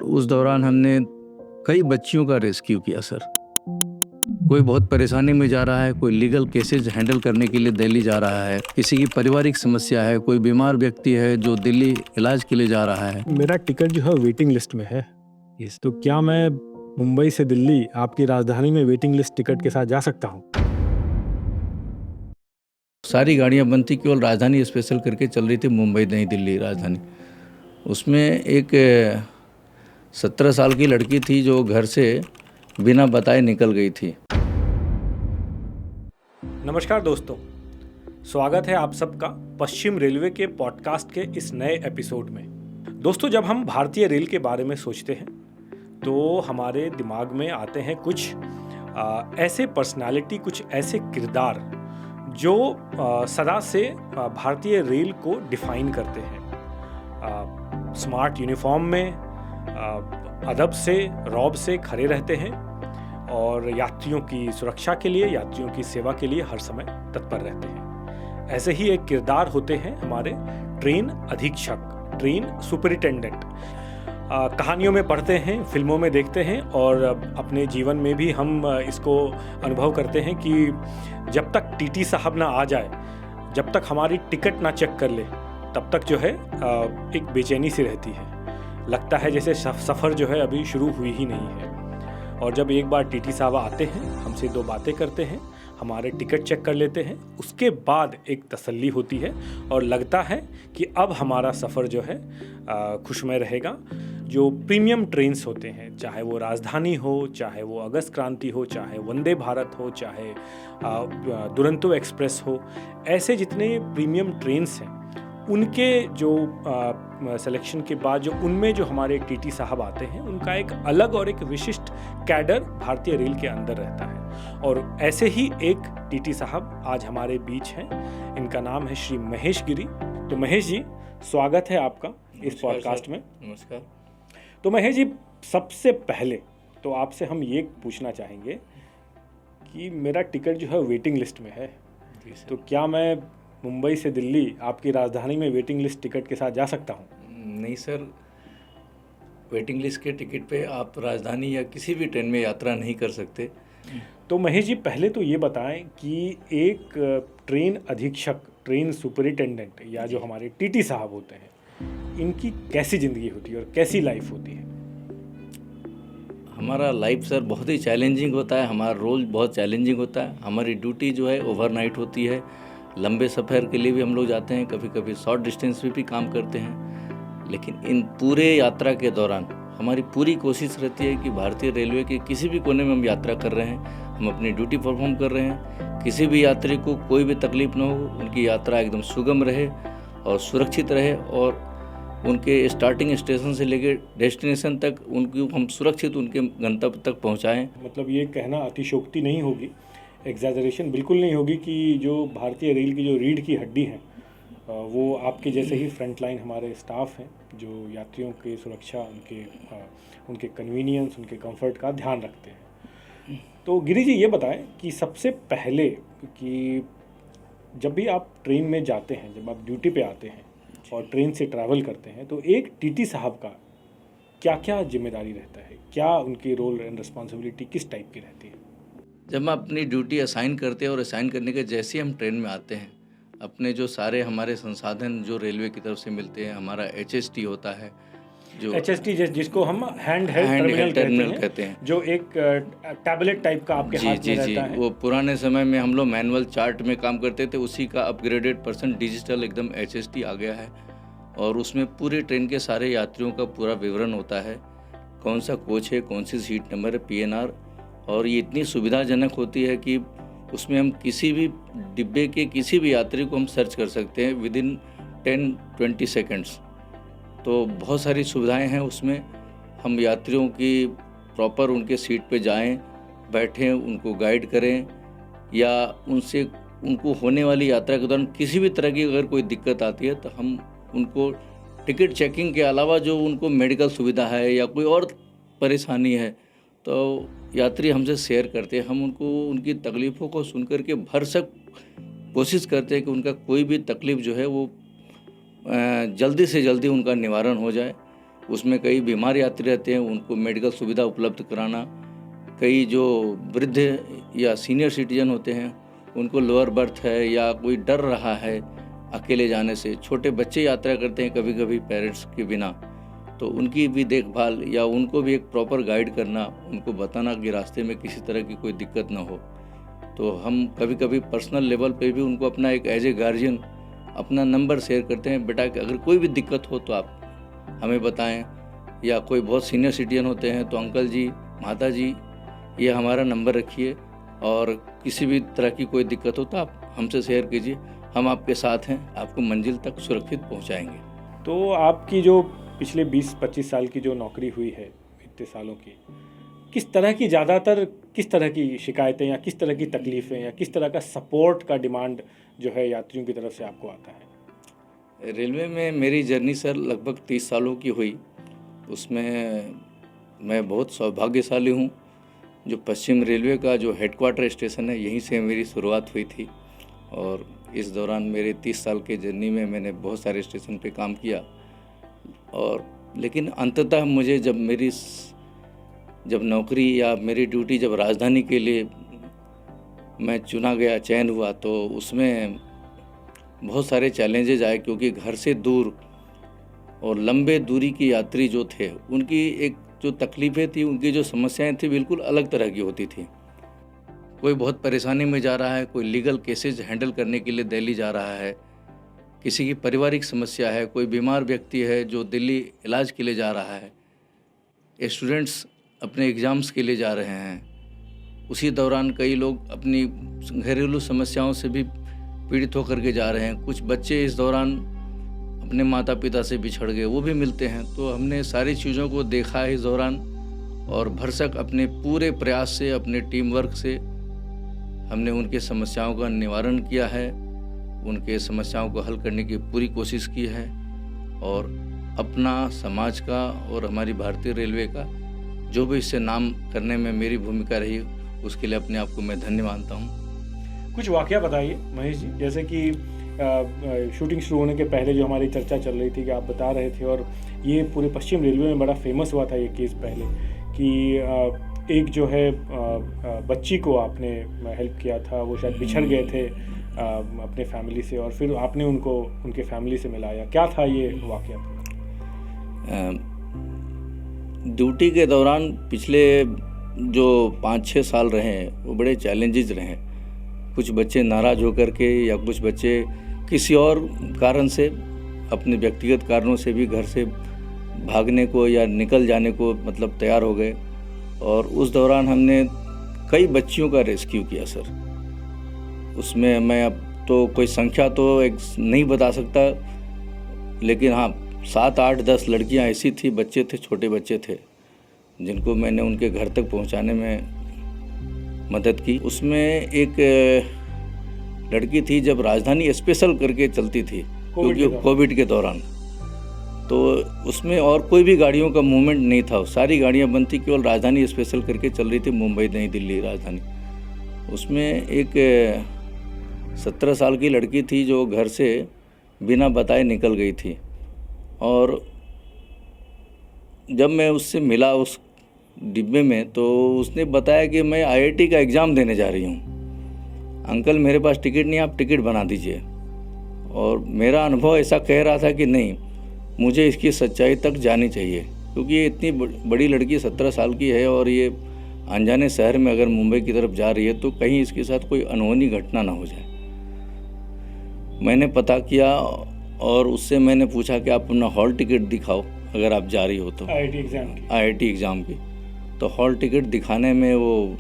उस दौरान हमने कई बच्चियों का रेस्क्यू किया सर। कोई बहुत परेशानी में जा रहा है, कोई लीगल केसेज हैंडल करने के लिए दिल्ली जा रहा है, किसी की पारिवारिक समस्या है, कोई बीमार व्यक्ति है जो दिल्ली इलाज के लिए जा रहा है। मेरा टिकट जो है वेटिंग लिस्ट में है। तो क्या मैं मुंबई से दिल्ली आपकी राजधानी में वेटिंग लिस्ट टिकट के साथ जा सकता हूँ? सारी गाड़ियां बंद थी, केवल राजधानी स्पेशल करके चल रही थी, मुंबई नई दिल्ली राजधानी। उसमें एक 17 साल की लड़की थी जो घर से बिना बताए निकल गई थी। नमस्कार दोस्तों, स्वागत है आप सबका पश्चिम रेलवे के पॉडकास्ट के इस नए एपिसोड में। दोस्तों, जब हम भारतीय रेल के बारे में सोचते हैं तो हमारे दिमाग में आते हैं कुछ ऐसे पर्सनालिटी, कुछ ऐसे किरदार जो सदा से भारतीय रेल को डिफाइन करते हैं। स्मार्ट यूनिफॉर्म में अदब से, रौब से खड़े रहते हैं और यात्रियों की सुरक्षा के लिए, यात्रियों की सेवा के लिए हर समय तत्पर रहते हैं। ऐसे ही एक किरदार होते हैं हमारे ट्रेन अधीक्षक, ट्रेन सुपरिटेंडेंट। कहानियों में पढ़ते हैं, फिल्मों में देखते हैं और अपने जीवन में भी हम इसको अनुभव करते हैं कि जब तक टीटी साहब ना आ जाए, जब तक हमारी टिकट ना चेक कर ले, तब तक जो है एक बेचैनी सी रहती है। लगता है जैसे सफ़र जो है अभी शुरू हुई ही नहीं है। और जब एक बार टीटी साहब आते हैं, हमसे दो बातें करते हैं, हमारे टिकट चेक कर लेते हैं, उसके बाद एक तसल्ली होती है और लगता है कि अब हमारा सफ़र जो है खुशमय रहेगा। जो प्रीमियम ट्रेन्स होते हैं, चाहे वो राजधानी हो, चाहे वो अगस्त क्रांति हो, चाहे वंदे भारत हो, चाहे दुरंतो एक्सप्रेस हो, ऐसे जितने प्रीमियम ट्रेन्स हैं उनके जो सिलेक्शन के बाद जो उनमें जो हमारे टीटी साहब आते हैं, उनका एक अलग और एक विशिष्ट कैडर भारतीय रेल के अंदर रहता है। और ऐसे ही एक टीटी साहब आज हमारे बीच हैं। इनका नाम है श्री महेश गिरी। तो महेश जी, स्वागत है आपका इस पॉडकास्ट में। नमस्कार। तो महेश जी, सबसे पहले तो आपसे हम ये पूछना चाहेंगे कि मेरा टिकट जो है वेटिंग लिस्ट में है, तो क्या मैं मुंबई से दिल्ली आपकी राजधानी में वेटिंग लिस्ट टिकट के साथ जा सकता हूँ? नहीं सर, वेटिंग लिस्ट के टिकट पे आप राजधानी या किसी भी ट्रेन में यात्रा नहीं कर सकते। तो महेश जी, पहले तो ये बताएं कि एक ट्रेन अधीक्षक, ट्रेन सुपरिटेंडेंट या जो हमारे टीटी साहब होते हैं, इनकी कैसी ज़िंदगी होती है और कैसी लाइफ होती है? हमारा लाइफ सर बहुत ही चैलेंजिंग होता है, हमारा रोल बहुत चैलेंजिंग होता है। हमारी ड्यूटी जो है ओवरनाइट होती है, लंबे सफ़र के लिए भी हम लोग जाते हैं, कभी कभी शॉर्ट डिस्टेंस पे भी काम करते हैं। लेकिन इन पूरे यात्रा के दौरान हमारी पूरी कोशिश रहती है कि भारतीय रेलवे के किसी भी कोने में हम यात्रा कर रहे हैं, हम अपनी ड्यूटी परफॉर्म कर रहे हैं, किसी भी यात्री को कोई भी तकलीफ ना हो, उनकी यात्रा एकदम सुगम रहे और सुरक्षित रहे और उनके स्टार्टिंग स्टेशन से लेकर डेस्टिनेशन तक उनको हम सुरक्षित उनके गंतव्य तक पहुँचाएँ। मतलब ये कहना अतिशयोक्ति नहीं होगी, एग्जैजरेशन बिल्कुल नहीं होगी कि जो भारतीय रेल की जो रीढ़ की हड्डी है वो आपके जैसे ही फ्रंट लाइन हमारे स्टाफ हैं जो यात्रियों की सुरक्षा, उनके कन्वीनियंस, उनके कंफर्ट का ध्यान रखते हैं। तो गिरी जी, ये बताएं कि सबसे पहले कि जब भी आप ट्रेन में जाते हैं, जब आप ड्यूटी पे आते हैं और ट्रेन से ट्रैवल करते हैं, तो एक टीटी साहब का क्या क्या जिम्मेदारी रहता है, क्या उनकी रोल एंड रिस्पॉन्सिबिलिटी किस टाइप की रहती है? जब हम अपनी ड्यूटी असाइन करते हैं और असाइन करने के जैसे ही हम ट्रेन में आते हैं, अपने जो सारे हमारे संसाधन जो रेलवे की तरफ से मिलते हैं, हमारा HST होता है, जो HST जिसको हम हैंड हेल्ड टर्मिनल कहते हैं, जो एक टैबलेट टाइप का आपके हाथ में रहता है। वो पुराने समय में हम लोग मैनुअल चार्ट में काम करते थे, उसी का अपग्रेडेड % डिजिटल एकदम HST आ गया है और उसमें पूरे ट्रेन के सारे यात्रियों का पूरा विवरण होता है, कौन सा कोच है, कौन सी सीट नंबर है, PNR। और ये इतनी सुविधाजनक होती है कि उसमें हम किसी भी डिब्बे के किसी भी यात्री को हम सर्च कर सकते हैं विदिन 10-20 सेकंड्स। तो बहुत सारी सुविधाएं हैं उसमें। हम यात्रियों की प्रॉपर उनके सीट पे जाएं, बैठें, उनको गाइड करें या उनको होने वाली यात्रा के दौरान किसी भी तरह की अगर कोई दिक्कत आती है तो हम उनको टिकट चेकिंग के अलावा जो उनको मेडिकल सुविधा है या कोई और परेशानी है तो यात्री हमसे शेयर करते हैं। हम उनको उनकी तकलीफ़ों को सुनकर के भरसक कोशिश करते हैं कि उनका कोई भी तकलीफ़ जो है वो जल्दी से जल्दी उनका निवारण हो जाए। उसमें कई बीमार यात्री रहते हैं, उनको मेडिकल सुविधा उपलब्ध कराना, कई जो वृद्ध या सीनियर सिटीजन होते हैं उनको लोअर बर्थ है या कोई डर रहा है अकेले जाने से, छोटे बच्चे यात्रा करते हैं कभी कभी पेरेंट्स के बिना, तो उनकी भी देखभाल या उनको भी एक प्रॉपर गाइड करना, उनको बताना कि रास्ते में किसी तरह की कोई दिक्कत ना हो। तो हम कभी कभी पर्सनल लेवल पे भी उनको अपना एक एज ए गार्जियन अपना नंबर शेयर करते हैं, बेटा कि अगर कोई भी दिक्कत हो तो आप हमें बताएं, या कोई बहुत सीनियर सिटीजन होते हैं तो अंकल जी, माता जी, ये हमारा नंबर रखिए और किसी भी तरह की कोई दिक्कत हो तो आप हमसे शेयर कीजिए, हम आपके साथ हैं, आपको मंजिल तक सुरक्षित पहुंचाएंगे। तो आपकी जो पिछले 20-25 साल की जो नौकरी हुई है, इतने सालों की, किस तरह की ज़्यादातर किस तरह की शिकायतें या किस तरह की तकलीफ़ें या किस तरह का सपोर्ट का डिमांड जो है यात्रियों की तरफ से आपको आता है? रेलवे में मेरी जर्नी सर लगभग 30 सालों की हुई। उसमें मैं बहुत सौभाग्यशाली हूँ, जो पश्चिम रेलवे का जो हेडक्वार्टर स्टेशन है यहीं से मेरी शुरुआत हुई थी, और इस दौरान मेरे 30 साल के जर्नी में मैंने बहुत सारे स्टेशन पे काम किया। और लेकिन अंततः मुझे जब नौकरी या मेरी ड्यूटी जब राजधानी के लिए मैं चुना गया, चयन हुआ, तो उसमें बहुत सारे चैलेंजेज आए, क्योंकि घर से दूर और लंबे दूरी की यात्री जो थे उनकी एक जो तकलीफ़ें थी, उनकी जो समस्याएं थी बिल्कुल अलग तरह की होती थी। कोई बहुत परेशानी में जा रहा है, कोई लीगल केसेज हैंडल करने के लिए दिल्ली जा रहा है, किसी की पारिवारिक समस्या है, कोई बीमार व्यक्ति है जो दिल्ली इलाज के लिए जा रहा है, स्टूडेंट्स अपने एग्ज़ाम्स के लिए जा रहे हैं, उसी दौरान कई लोग अपनी घरेलू समस्याओं से भी पीड़ित होकर के जा रहे हैं, कुछ बच्चे इस दौरान अपने माता पिता से बिछड़ गए, वो भी मिलते हैं। तो हमने सारी चीज़ों को देखा है इस दौरान, और भरसक अपने पूरे प्रयास से, अपने टीम वर्क से हमने उनके समस्याओं का निवारण किया है, उनके समस्याओं को हल करने की पूरी कोशिश की है, और अपना, समाज का और हमारी भारतीय रेलवे का जो भी इससे नाम करने में मेरी भूमिका रही, उसके लिए अपने आप को मैं धन्य मानता हूँ। कुछ वाकया बताइए महेश जी, जैसे कि शूटिंग शुरू होने के पहले जो हमारी चर्चा चल रही थी कि आप बता रहे थे, और ये पूरे पश्चिम रेलवे में बड़ा फेमस हुआ था ये केस पहले, कि एक जो है बच्ची को आपने हेल्प किया था, वो शायद बिछड़ गए थे अपने फैमिली से, और फिर आपने उनको उनके फैमिली से मिलाया। क्या था ये वाकया? ड्यूटी के दौरान पिछले जो 5-6 साल रहे हैं वो बड़े चैलेंजेस रहे हैं। कुछ बच्चे नाराज़ होकर के या कुछ बच्चे किसी और कारण से, अपने व्यक्तिगत कारणों से भी घर से भागने को या निकल जाने को मतलब तैयार हो गए, और उस दौरान हमने कई बच्चियों का रेस्क्यू किया सर। उसमें मैं अब तो कोई संख्या तो एक नहीं बता सकता, लेकिन हाँ 7, 8, 10 लड़कियां ऐसी थी, बच्चे थे, छोटे बच्चे थे, जिनको मैंने उनके घर तक पहुंचाने में मदद की। उसमें एक लड़की थी, जब राजधानी स्पेशल करके चलती थी क्योंकि कोविड के दौरान, तो उसमें और कोई भी गाड़ियों का मूवमेंट नहीं था, सारी गाड़ियां बंद थी, केवल राजधानी स्पेशल करके चल रही थी, मुंबई, नई दिल्ली राजधानी। उसमें एक 17 साल की लड़की थी जो घर से बिना बताए निकल गई थी, और जब मैं उससे मिला उस डिब्बे में, तो उसने बताया कि मैं IIT का एग्ज़ाम देने जा रही हूँ, अंकल मेरे पास टिकट नहीं, आप टिकट बना दीजिए। और मेरा अनुभव ऐसा कह रहा था कि नहीं, मुझे इसकी सच्चाई तक जानी चाहिए, क्योंकि ये इतनी बड़ी लड़की 17 साल की है, और ये अनजाने शहर में अगर मुंबई की तरफ जा रही है तो कहीं इसके साथ कोई अनहोनी घटना ना हो जाए। मैंने पता किया और उससे मैंने पूछा कि आप अपना हॉल टिकट दिखाओ अगर आप जा रही हो तो, IIT एग्ज़ाम की। तो हॉल टिकट दिखाने में वो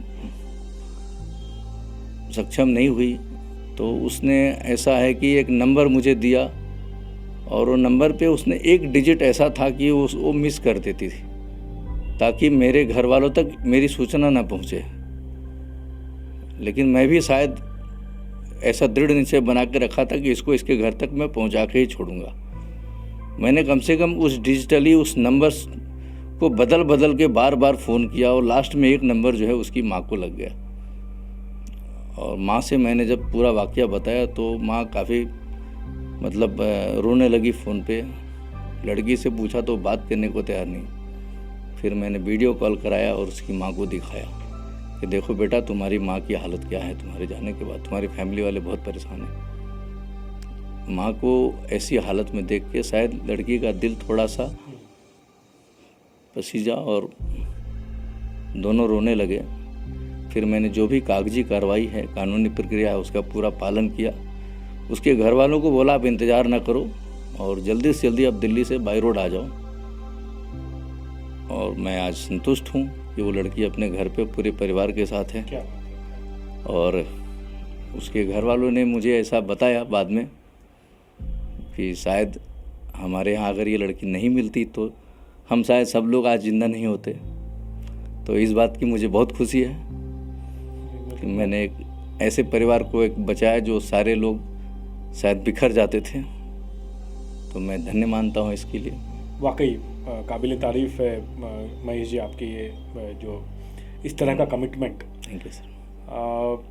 सक्षम नहीं हुई, तो उसने ऐसा है कि एक नंबर मुझे दिया, और वो नंबर पे उसने एक डिजिट ऐसा था कि वो मिस कर देती थी, ताकि मेरे घर वालों तक मेरी सूचना ना पहुँचे। लेकिन मैं भी शायद ऐसा दृढ़ निश्चय बना के रखा था कि इसको इसके घर तक मैं पहुँचा के ही छोड़ूंगा। मैंने कम से कम उस डिजिटली उस नंबर को बदल के बार बार फ़ोन किया, और लास्ट में एक नंबर जो है उसकी माँ को लग गया। और माँ से मैंने जब पूरा वाकया बताया तो माँ काफ़ी मतलब रोने लगी फ़ोन पे, लड़की से पूछा तो बात करने को तैयार नहीं। फिर मैंने वीडियो कॉल कराया और उसकी माँ को दिखाया कि देखो बेटा, तुम्हारी माँ की हालत क्या है, तुम्हारे जाने के बाद तुम्हारी फैमिली वाले बहुत परेशान हैं। माँ को ऐसी हालत में देख के शायद लड़की का दिल थोड़ा सा पसीजा और दोनों रोने लगे। फिर मैंने जो भी कागजी कार्रवाई है, कानूनी प्रक्रिया है, उसका पूरा पालन किया। उसके घर वालों को बोला आप इंतज़ार ना करो और जल्दी से जल्दी आप दिल्ली से बाई रोड आ जाओ। और मैं आज संतुष्ट हूँ कि वो लड़की अपने घर पे पूरे परिवार के साथ है। क्या? और उसके घर वालों ने मुझे ऐसा बताया बाद में कि शायद हमारे यहाँ अगर ये लड़की नहीं मिलती तो हम शायद सब लोग आज ज़िंदा नहीं होते। तो इस बात की मुझे बहुत खुशी है कि मैंने एक ऐसे परिवार को एक बचाया जो सारे लोग शायद बिखर जाते थे। तो मैं धन्य मानता हूँ इसके लिए। वाकई काबिल तारीफ़ है महेश जी, आपकी ये जो इस तरह का कमिटमेंट। Thank you sir.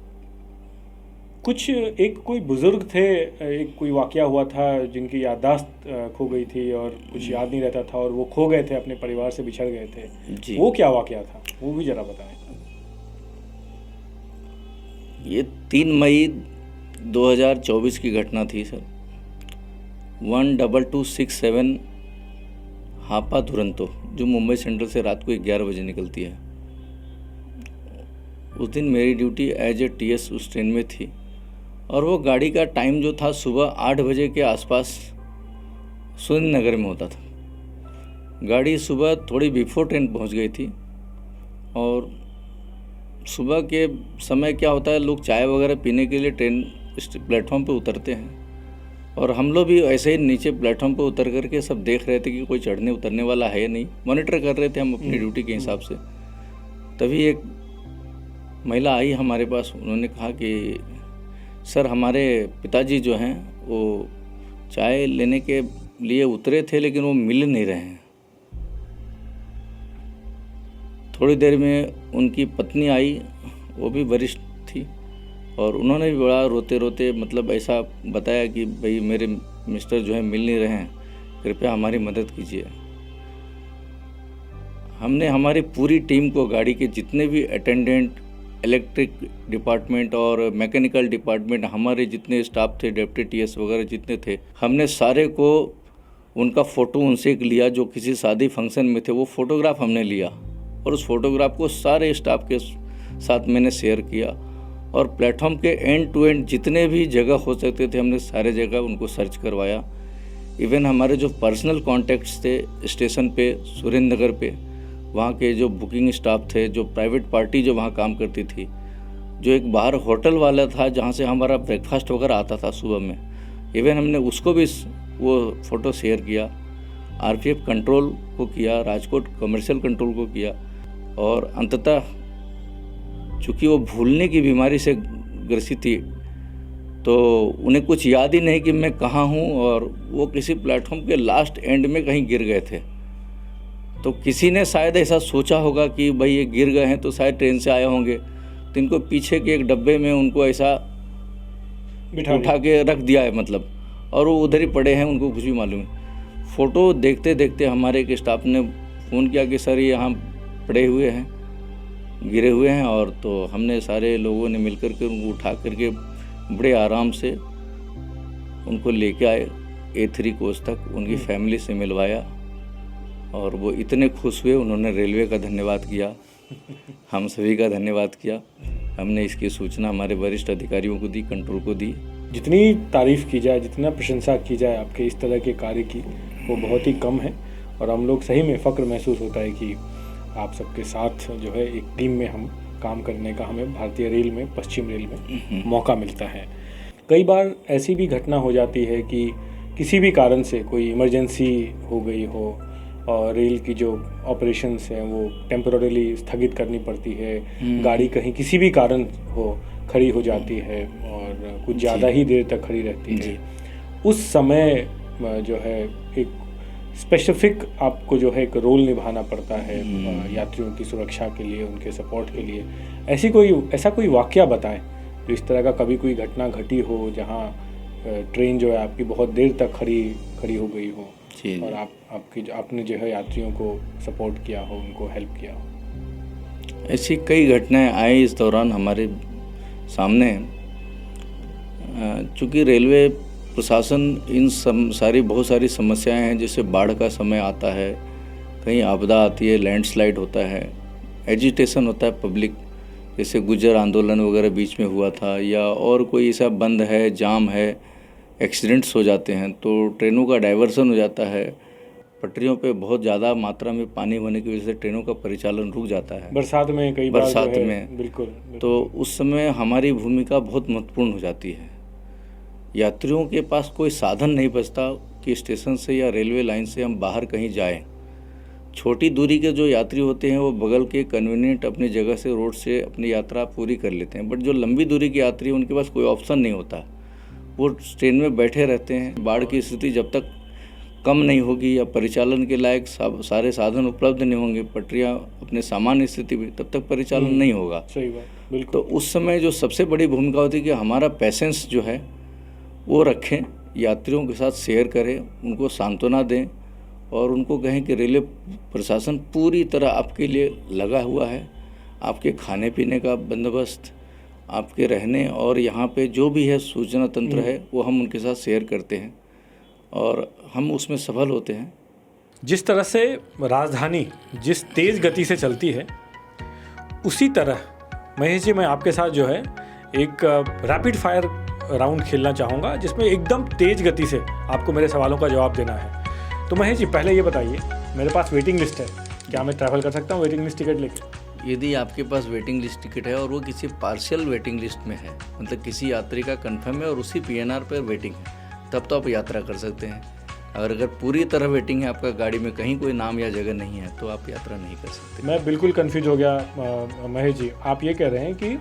कुछ एक कोई बुज़ुर्ग थे, एक कोई वाक़या हुआ था जिनकी याददाश्त खो गई थी और कुछ याद नहीं रहता था और वो खो गए थे, अपने परिवार से बिछड़ गए थे जी। वो क्या वाक़या था, वो भी ज़रा बताएं। ये 3 मई 2024 की घटना थी सर। 12267 हापा दुरंतो, जो मुंबई सेंट्रल से रात को 11 बजे निकलती है। उस दिन मेरी ड्यूटी एज ए टीएस उस ट्रेन में थी और वो गाड़ी का टाइम जो था सुबह 8 बजे के आसपास सुरेंद्र नगर में होता था। गाड़ी सुबह थोड़ी बिफोर ट्रेन पहुंच गई थी और सुबह के समय क्या होता है, लोग चाय वगैरह पीने के लिए ट्रेन प्लेटफॉर्म पे उतरते हैं और हम लोग भी ऐसे ही नीचे प्लेटफॉर्म पे उतर करके सब देख रहे थे कि कोई चढ़ने उतरने वाला है या नहीं, मॉनिटर कर रहे थे हम अपनी ड्यूटी के हिसाब से। तभी एक महिला आई हमारे पास, उन्होंने कहा कि सर हमारे पिताजी जो हैं वो चाय लेने के लिए उतरे थे लेकिन वो मिल नहीं रहे हैं। थोड़ी देर में उनकी पत्नी आई, वो भी वरिष्ठ थी और उन्होंने भी बड़ा रोते रोते मतलब ऐसा बताया कि भाई मेरे मिस्टर जो है मिल नहीं रहे हैं, कृपया हमारी मदद कीजिए। हमने हमारी पूरी टीम को, गाड़ी के जितने भी अटेंडेंट, इलेक्ट्रिक डिपार्टमेंट और मैकेनिकल डिपार्टमेंट, हमारे जितने स्टाफ थे, डिप्टी टीएस वगैरह जितने थे, हमने सारे को उनका फ़ोटो उनसे लिया जो किसी शादी फंक्शन में थे। वो फ़ोटोग्राफ हमने लिया और उस फोटोग्राफ को सारे स्टाफ के साथ मैंने शेयर किया और प्लेटफॉर्म के एंड टू एंड जितने भी जगह हो सकते थे हमने सारे जगह उनको सर्च करवाया। इवन हमारे जो पर्सनल कॉन्टैक्ट्स थे स्टेशन पे, सुरेंद्र नगर पे, वहाँ के जो बुकिंग स्टाफ थे, जो प्राइवेट पार्टी जो वहाँ काम करती थी, जो एक बाहर होटल वाला था जहाँ से हमारा ब्रेकफास्ट वगैरह आता था सुबह में, इवन हमने उसको भी वो फ़ोटो शेयर किया। आरपीएफ कंट्रोल को किया, राजकोट कमर्शियल कंट्रोल को किया और अंततः चूँकि वो भूलने की बीमारी से ग्रसित थी तो उन्हें कुछ याद ही नहीं कि मैं कहाँ हूँ और वो किसी प्लेटफॉर्म के लास्ट एंड में कहीं गिर गए थे। तो किसी ने शायद ऐसा सोचा होगा कि भाई ये गिर गए हैं तो शायद ट्रेन से आए होंगे, तो इनको पीछे के एक डब्बे में उनको ऐसा उठा के रख दिया है मतलब, और वो उधर ही पड़े हैं, उनको कुछ भी मालूम है। फ़ोटो देखते देखते हमारे एक स्टाफ ने फ़ोन किया कि सर ये यहाँ पड़े हुए हैं, गिरे हुए हैं, और तो हमने सारे लोगों ने मिलकर के उनको उठा करके बड़े आराम से उनको लेके आए A3 कोच तक, उनकी फैमिली से मिलवाया और वो इतने खुश हुए। उन्होंने रेलवे का धन्यवाद किया, हम सभी का धन्यवाद किया। हमने इसकी सूचना हमारे वरिष्ठ अधिकारियों को दी, कंट्रोल को दी। जितनी तारीफ़ की जाए, जितना प्रशंसा की जाए आपके इस तरह के कार्य की, वो बहुत ही कम है और हम लोग सही में फ़ख्र महसूस होता है कि आप सबके साथ जो है एक टीम में हम काम करने का हमें भारतीय रेल में, पश्चिम रेल में मौका मिलता है। कई बार ऐसी भी घटना हो जाती है कि किसी भी कारण से कोई इमरजेंसी हो गई हो और रेल की जो ऑपरेशंस हैं वो टेम्पोररीली स्थगित करनी पड़ती है, गाड़ी कहीं किसी भी कारण हो खड़ी हो जाती है और कुछ ज़्यादा ही देर तक खड़ी रहती है। उस समय जो है एक स्पेसिफिक आपको जो है एक रोल निभाना पड़ता है यात्रियों की सुरक्षा के लिए, उनके सपोर्ट के लिए। ऐसा कोई वाकया बताएं जो इस तरह का कभी कोई घटना घटी हो जहां ट्रेन जो है आपकी बहुत देर तक खड़ी हो गई हो। जी और आपने जो है यात्रियों को सपोर्ट किया हो, उनको हेल्प किया हो। ऐसी कई घटनाएं आई इस दौरान हमारे सामने। चूँकि रेलवे प्रशासन इन सारी बहुत सारी समस्याएं हैं, जैसे बाढ़ का समय आता है, कहीं आपदा आती है, लैंडस्लाइड होता है, एजिटेशन होता है पब्लिक, जैसे गुज्जर आंदोलन वगैरह बीच में हुआ था, या और कोई ऐसा बंद है, जाम है, एक्सीडेंट्स हो जाते हैं, तो ट्रेनों का डाइवर्सन हो जाता है। पटरियों पे बहुत ज़्यादा मात्रा में पानी होने की वजह से ट्रेनों का परिचालन रुक जाता है। बरसात में कई बार बरसात जो है, में बिल्कुल। तो उस समय हमारी भूमिका बहुत महत्वपूर्ण हो जाती है। यात्रियों के पास कोई साधन नहीं बचता कि स्टेशन से या रेलवे लाइन से हम बाहर कहीं जाएं। छोटी दूरी के जो यात्री होते हैं वो बगल के कन्वीनियंट अपनी जगह से रोड से अपनी यात्रा पूरी कर लेते हैं, बट जो लंबी दूरी के यात्री हैं उनके पास कोई ऑप्शन नहीं होता, वो ट्रेन में बैठे रहते हैं। बाढ़ की स्थिति जब तक कम नहीं होगी या परिचालन के लायक सारे साधन उपलब्ध नहीं होंगे, पटरियाँ अपने सामान्य स्थिति में, तब तक परिचालन नहीं होगा। सही बात, बिल्कुल। तो उस समय जो सबसे बड़ी भूमिका होती है कि हमारा पैसेंस जो है वो रखें, यात्रियों के साथ शेयर करें, उनको सांत्वना दें और उनको कहें कि रेलवे प्रशासन पूरी तरह आपके लिए लगा हुआ है। आपके खाने पीने का बंदोबस्त, आपके रहने और यहाँ पे जो भी है सूचना तंत्र है, वो हम उनके साथ शेयर करते हैं और हम उसमें सफल होते हैं। जिस तरह से राजधानी जिस तेज़ गति से चलती है, उसी तरह महेश जी मैं आपके साथ जो है एक रैपिड फायर राउंड खेलना चाहूँगा, जिसमें एकदम तेज़ गति से आपको मेरे सवालों का जवाब देना है। तो महेश जी पहले ये बताइए, मेरे पास वेटिंग लिस्ट है, क्या मैं ट्रैवल कर सकता हूँ वेटिंग लिस्ट टिकट लेके? यदि आपके पास वेटिंग लिस्ट टिकट है और वो किसी पार्शियल वेटिंग लिस्ट में है, मतलब किसी यात्री का कंफर्म है और उसी PNR पर वेटिंग है, तब तो आप यात्रा कर सकते हैं। अगर पूरी तरह वेटिंग है, आपका गाड़ी में कहीं कोई नाम या जगह नहीं है, तो आप यात्रा नहीं कर सकते। मैं बिल्कुल कंफ्यूज हो गया महेश जी। आप ये कह रहे हैं कि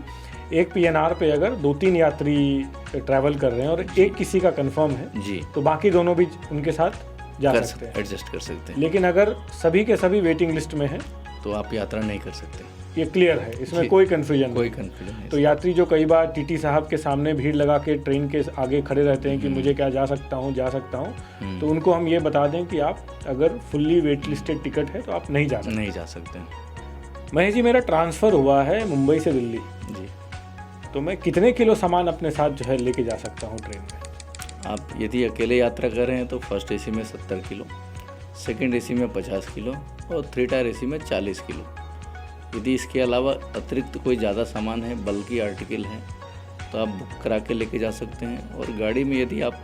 एक PNR पे अगर 2-3 यात्री ट्रैवल कर रहे हैं और एक किसी का कंफर्म है जी, तो बाकी दोनों भी उनके साथ जा सकते हैं, एडजस्ट कर सकते हैं। लेकिन अगर सभी के सभी वेटिंग लिस्ट में है तो आप यात्रा नहीं कर सकते। ये क्लियर है, इसमें कोई कन्फ्यूजन कोई नहीं। कन्फ्यूजन नहीं। तो यात्री जो कई बार TT साहब के सामने भीड़ लगा के ट्रेन के आगे खड़े रहते हैं कि मुझे क्या जा सकता हूँ, तो उनको हम ये बता दें कि आप अगर फुल्ली वेट लिस्टेड टिकट है तो आप नहीं जा सकते। महेश जी मेरा ट्रांसफ़र हुआ है मुंबई से दिल्ली जी, तो मैं कितने किलो सामान अपने साथ जो है लेके जा सकता हूँ ट्रेन में? आप यदि अकेले यात्रा कर रहे हैं तो फर्स्ट AC में 70 किलो, सेकंड AC में 50 किलो और 3 टायर AC में 40 किलो। यदि इसके अलावा अतिरिक्त कोई ज़्यादा सामान है, बल्कि आर्टिकल है, तो आप बुक करा के लेके जा सकते हैं। और गाड़ी में यदि आप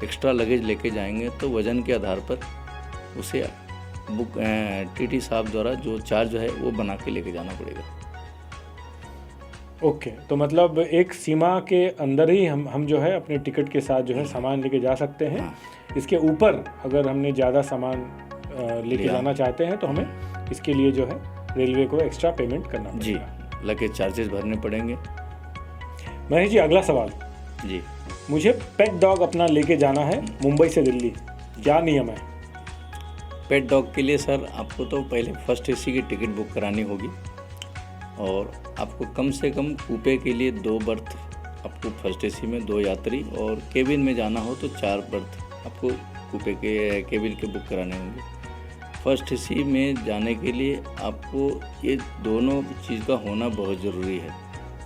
एक्स्ट्रा लगेज लेके जाएंगे तो वज़न के आधार पर उसे बुक TT साहब द्वारा जो चार्ज है वो बना के लेके जाना पड़ेगा। ओके, तो मतलब एक सीमा के अंदर ही हम जो है अपने टिकट के साथ जो है सामान लेके जा सकते हैं। इसके ऊपर अगर हमने ज़्यादा सामान लेके जाना चाहते हैं तो हमें इसके लिए जो है रेलवे को एक्स्ट्रा पेमेंट करना पड़ेगा। जी, लगेज चार्जेस भरने पड़ेंगे। महेश जी अगला सवाल जी, मुझे पेट डॉग अपना लेके जाना है मुंबई से दिल्ली, क्या नियम है? पेट डॉग के लिए सर आपको तो पहले फर्स्ट AC की टिकट बुक करानी होगी और आपको कम से कम कूपे के लिए 2 बर्थ, आपको फर्स्ट AC में 2 यात्री, और केबिन में जाना हो तो 4 बर्थ आपको कूपे के केबिन के बुक कराने होंगे। फर्स्ट AC में जाने के लिए आपको ये दोनों चीज़ का होना बहुत ज़रूरी है,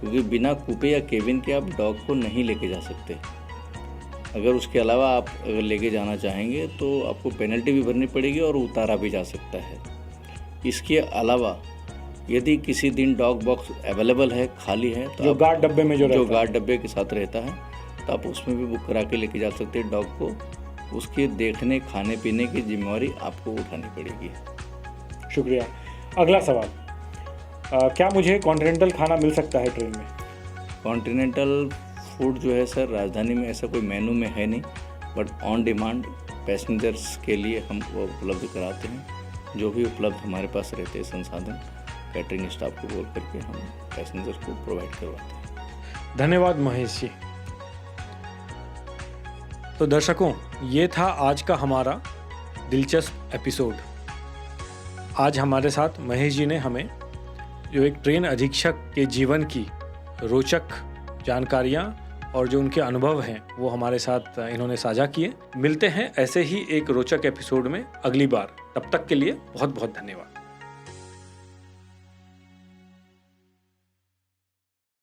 क्योंकि बिना कूपे या केबिन के आप डॉग को नहीं लेके जा सकते। अगर उसके अलावा आप अगर लेके जाना चाहेंगे तो आपको पेनल्टी भी भरनी पड़ेगी और उतारा भी जा सकता है। इसके अलावा यदि किसी दिन डॉग बॉक्स अवेलेबल है, खाली है, तो जो गार्ड डब्बे में जो गार्ड डब्बे के साथ रहता है, तो आप उसमें भी बुक करा के लेके जा सकते हैं डॉग को। उसके देखने खाने पीने की जिम्मेवारी आपको उठानी पड़ेगी। शुक्रिया। अगला सवाल, क्या मुझे कॉन्टिनेंटल खाना मिल सकता है ट्रेन में? कॉन्टिनेंटल फूड जो है सर राजधानी में ऐसा कोई मेनू में है नहीं, बट ऑन डिमांड पैसेंजर्स के लिए हम वो उपलब्ध कराते हैं। जो भी उपलब्ध हमारे पास रहते हैं संसाधन, कैटरिंग स्टाफ को बोल करके हम पैसेंजर को प्रोवाइड करवाते हैं। धन्यवाद महेश जी। तो दर्शकों, ये था आज का हमारा दिलचस्प एपिसोड। आज हमारे साथ महेश जी ने हमें जो एक ट्रेन अधीक्षक के जीवन की रोचक जानकारियाँ और जो उनके अनुभव हैं वो हमारे साथ इन्होंने साझा किए। मिलते हैं ऐसे ही एक रोचक एपिसोड में अगली बार। तब तक के लिए बहुत बहुत धन्यवाद।